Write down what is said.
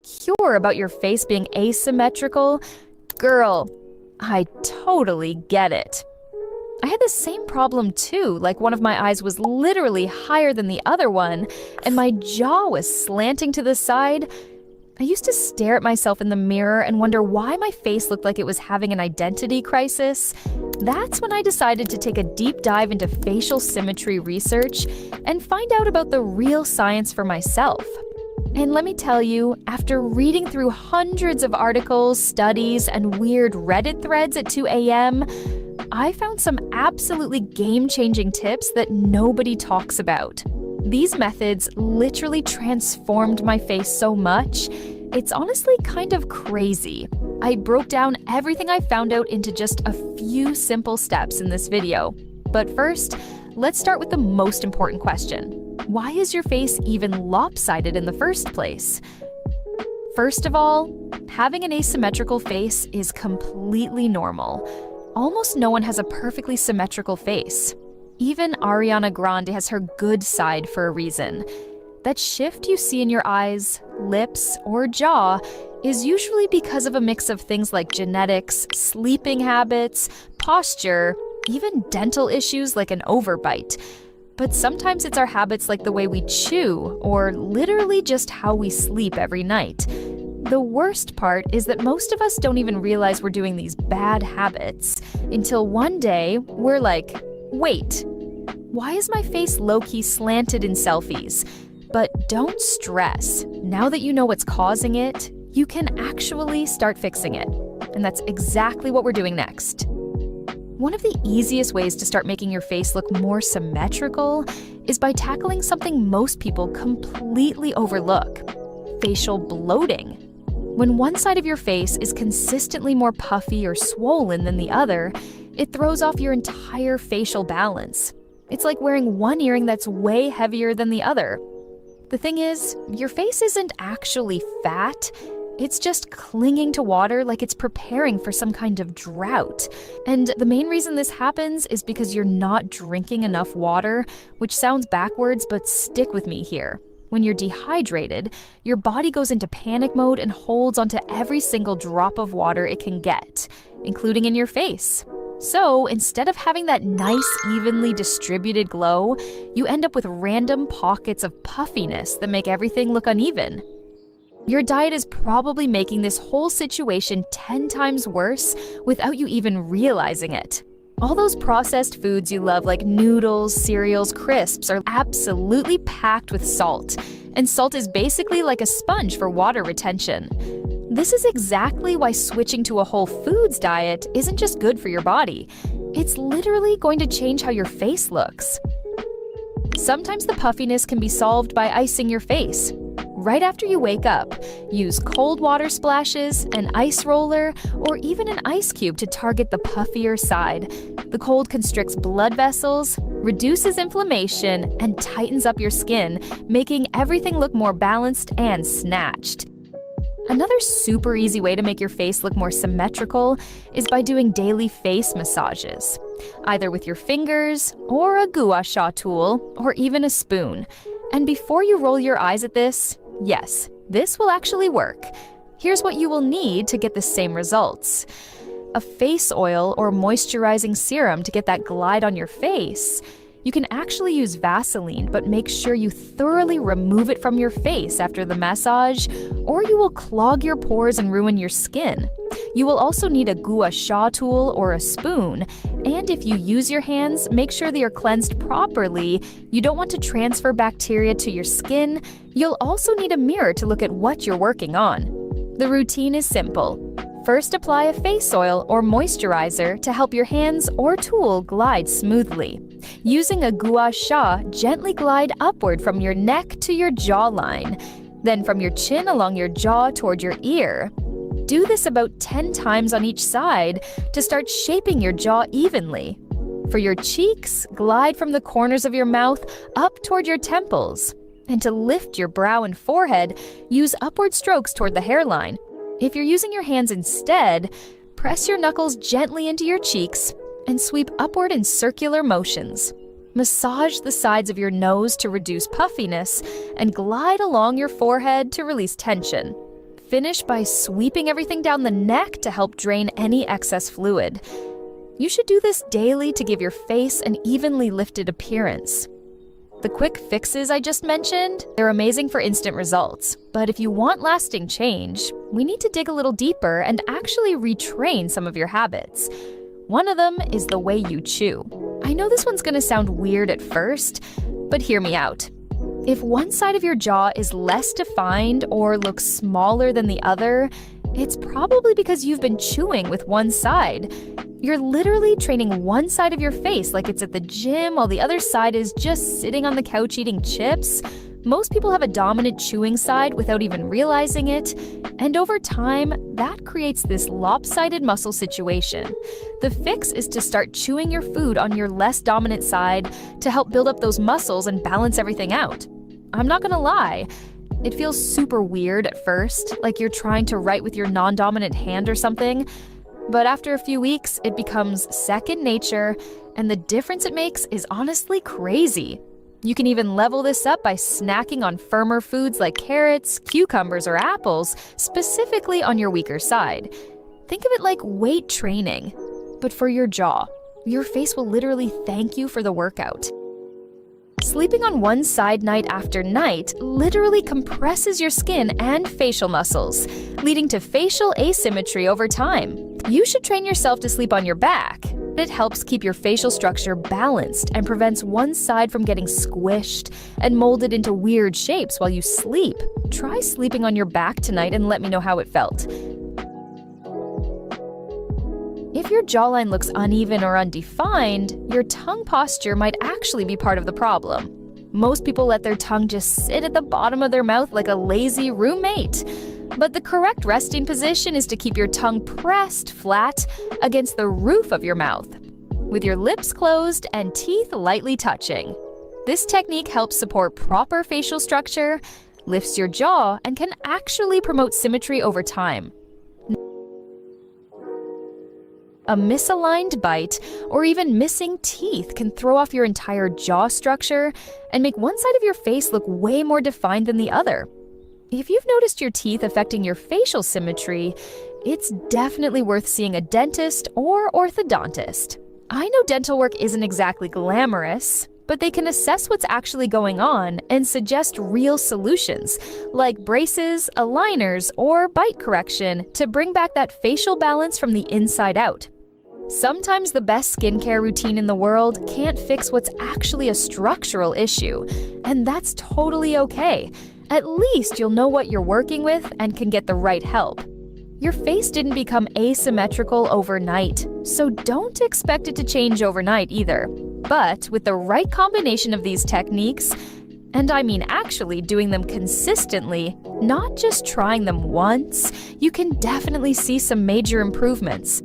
insecure about your face being asymmetrical? Girl, I totally get it. I had the same problem too, like one of my eyes was literally higher than the other one, and my jaw was slanting to the side. I used to stare at myself in the mirror and wonder why my face looked like it was having an identity crisis. That's when I decided to take a deep dive into facial symmetry research and find out about the real science for myself. And let me tell you, after reading through hundreds of articles, studies, and weird Reddit threads at 2 a.m., I found some absolutely game-changing tips that nobody talks about. These methods literally transformed my face so much, it's honestly kind of crazy. I broke down everything I found out into just a few simple steps in this video. But first, let's start with the most important question. Why is your face even lopsided in the first place? First of all, having an asymmetrical face is completely normal. Almost no one has a perfectly symmetrical face. Even Ariana Grande has her good side for a reason. That shift you see in your eyes, lips, or jaw is usually because of a mix of things like genetics, sleeping habits, posture, even dental issues like an overbite. But sometimes it's our habits like the way we chew, or literally just how we sleep every night. The worst part is that most of us don't even realize we're doing these bad habits until one day we're like, wait, why is my face low-key slanted in selfies? But don't stress. Now that you know what's causing it, you can actually start fixing it. And that's exactly what we're doing next. One of the easiest ways to start making your face look more symmetrical is by tackling something most people completely overlook: facial bloating. When one side of your face is consistently more puffy or swollen than the other, it throws off your entire facial balance. It's like wearing one earring that's way heavier than the other. The thing is, your face isn't actually fat. It's just clinging to water like it's preparing for some kind of drought. And the main reason this happens is because you're not drinking enough water, which sounds backwards, but stick with me here. When you're dehydrated, your body goes into panic mode and holds onto every single drop of water it can get, including in your face. So instead of having that nice, evenly distributed glow, you end up with random pockets of puffiness that make everything look uneven. Your diet is probably making this whole situation 10 times worse without you even realizing it. All those processed foods you love like noodles, cereals, crisps are absolutely packed with salt. And salt is basically like a sponge for water retention. This is exactly why switching to a whole foods diet isn't just good for your body. It's literally going to change how your face looks. Sometimes the puffiness can be solved by icing your face. Right after you wake up, use cold water splashes, an ice roller, or even an ice cube to target the puffier side. The cold constricts blood vessels, reduces inflammation, and tightens up your skin, making everything look more balanced and snatched. Another super easy way to make your face look more symmetrical is by doing daily face massages, either with your fingers, or a gua sha tool, or even a spoon. And before you roll your eyes at this, yes, this will actually work. Here's what you will need to get the same results: a face oil or moisturizing serum to get that glide on your face. You can actually use Vaseline, but make sure you thoroughly remove it from your face after the massage, or you will clog your pores and ruin your skin. You will also need a gua sha tool or a spoon, and if you use your hands, make sure they are cleansed properly. You don't want to transfer bacteria to your skin. You'll also need a mirror to look at what you're working on. The routine is simple. First, apply a face oil or moisturizer to help your hands or tool glide smoothly. Using a gua sha, gently glide upward from your neck to your jawline, then from your chin along your jaw toward your ear. Do this about 10 times on each side to start shaping your jaw evenly. For your cheeks, glide from the corners of your mouth up toward your temples. And to lift your brow and forehead, use upward strokes toward the hairline. If you're using your hands instead, press your knuckles gently into your cheeks and sweep upward in circular motions. Massage the sides of your nose to reduce puffiness and glide along your forehead to release tension. finish by sweeping everything down the neck to help drain any excess fluid. You should do this daily to give your face an evenly lifted appearance. The quick fixes I just mentioned, they're amazing for instant results. But if you want lasting change, we need to dig a little deeper and actually retrain some of your habits. One of them is the way you chew. I know this one's gonna sound weird at first, but hear me out. If one side of your jaw is less defined or looks smaller than the other, it's probably because you've been chewing with one side. You're literally training one side of your face like it's at the gym while the other side is just sitting on the couch eating chips. Most people have a dominant chewing side without even realizing it, and over time, that creates this lopsided muscle situation. The fix is to start chewing your food on your less dominant side to help build up those muscles and balance everything out. I'm not gonna lie, it feels super weird at first, like you're trying to write with your non-dominant hand or something. But after a few weeks, it becomes second nature, and the difference it makes is honestly crazy. You can even level this up by snacking on firmer foods like carrots, cucumbers, or apples, specifically on your weaker side. Think of it like weight training, but for your jaw. Your face will literally thank you for the workout. Sleeping on one side night after night literally compresses your skin and facial muscles, leading to facial asymmetry over time. You should train yourself to sleep on your back. It helps keep your facial structure balanced and prevents one side from getting squished and molded into weird shapes while you sleep. Try sleeping on your back tonight and let me know how it felt. If your jawline looks uneven or undefined, your tongue posture might actually be part of the problem. Most people let their tongue just sit at the bottom of their mouth like a lazy roommate. But the correct resting position is to keep your tongue pressed flat against the roof of your mouth, with your lips closed and teeth lightly touching. This technique helps support proper facial structure, lifts your jaw, and can actually promote symmetry over time. A misaligned bite or even missing teeth can throw off your entire jaw structure and make one side of your face look way more defined than the other. If you've noticed your teeth affecting your facial symmetry, it's definitely worth seeing a dentist or orthodontist. I know dental work isn't exactly glamorous, but they can assess what's actually going on and suggest real solutions, like braces, aligners, or bite correction to bring back that facial balance from the inside out. Sometimes the best skincare routine in the world can't fix what's actually a structural issue, and that's totally okay. At least you'll know what you're working with and can get the right help. Your face didn't become asymmetrical overnight, so don't expect it to change overnight either. But with the right combination of these techniques, and I mean actually doing them consistently, not just trying them once, you can definitely see some major improvements.